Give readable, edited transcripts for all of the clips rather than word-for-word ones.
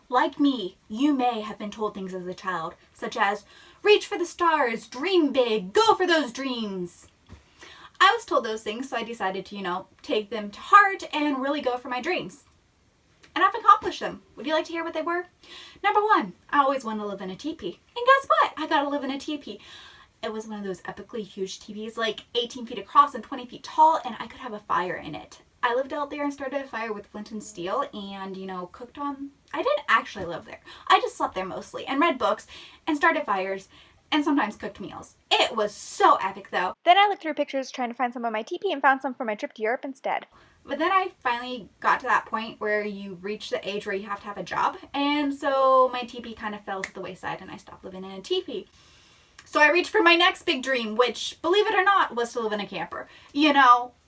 Like me, you may have been told things as a child, such as, reach for the stars, dream big, go for those dreams. I was told those things, so I decided to, take them to heart and really go for my dreams. And I've accomplished them. Would you like to hear what they were? Number one, I always wanted to live in a teepee. And guess what? I got to live in a teepee. It was one of those epically huge teepees, like 18 feet across and 20 feet tall, and I could have a fire in it. I lived out there and started a fire with flint and steel and, cooked on. I didn't actually live there. I just slept there mostly and read books and started fires and sometimes cooked meals. It was so epic though. Then I looked through pictures trying to find some of my teepee and found some for my trip to Europe instead. But then I finally got to that point where you reach the age where you have to have a job, and so my teepee kind of fell to the wayside and I stopped living in a teepee. So I reached for my next big dream, which, believe it or not, was to live in a camper.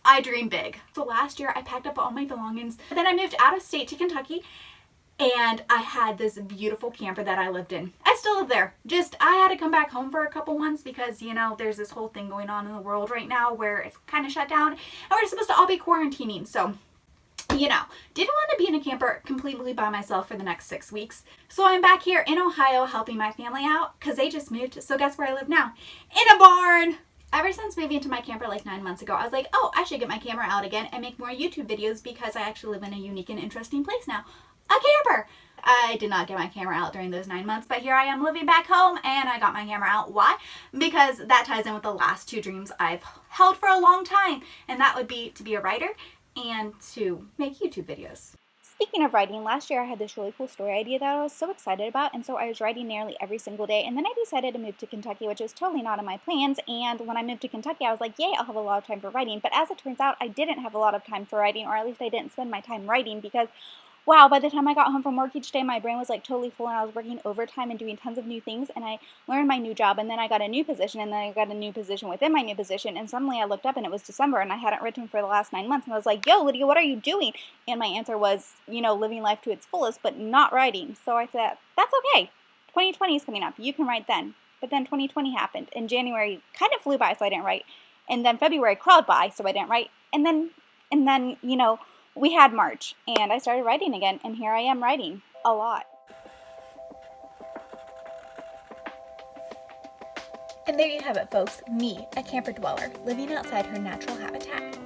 I dream big. So last year I packed up all my belongings. Then I moved out of state to Kentucky, and I had this beautiful camper that I lived in. I still live there. Just, I had to come back home for a couple months because, there's this whole thing going on in the world right now where it's kind of shut down and we're supposed to all be quarantining. So, didn't want to be in a camper completely by myself for the next 6 weeks. So I'm back here in Ohio helping my family out because they just moved. So guess where I live now? In a barn! Ever since moving to my camper like 9 months ago, I was like, oh, I should get my camera out again and make more YouTube videos because I actually live in a unique and interesting place now. A camper! I did not get my camera out during those 9 months, but here I am living back home and I got my camera out. Why? Because that ties in with the last two dreams I've held for a long time, and that would be to be a writer and to make YouTube videos. Speaking of writing, last year I had this really cool story idea that I was so excited about, and so I was writing nearly every single day, and then I decided to move to Kentucky, which was totally not in my plans, and when I moved to Kentucky I was like, yay, I'll have a lot of time for writing, but as it turns out, I didn't have a lot of time for writing, or at least I didn't spend my time writing, because wow, by the time I got home from work each day, my brain was like totally full and I was working overtime and doing tons of new things, and I learned my new job, and then I got a new position, and then I got a new position within my new position, and suddenly I looked up and it was December and I hadn't written for the last 9 months, and I was like, yo, Lydia, what are you doing? And my answer was, living life to its fullest, but not writing. So I said, that's okay. 2020 is coming up. You can write then. But then 2020 happened, and January kind of flew by, so I didn't write. And then February crawled by, so I didn't write. And then, we had March, and I started writing again, and here I am writing a lot. And there you have it, folks. Me, a camper dweller, living outside her natural habitat.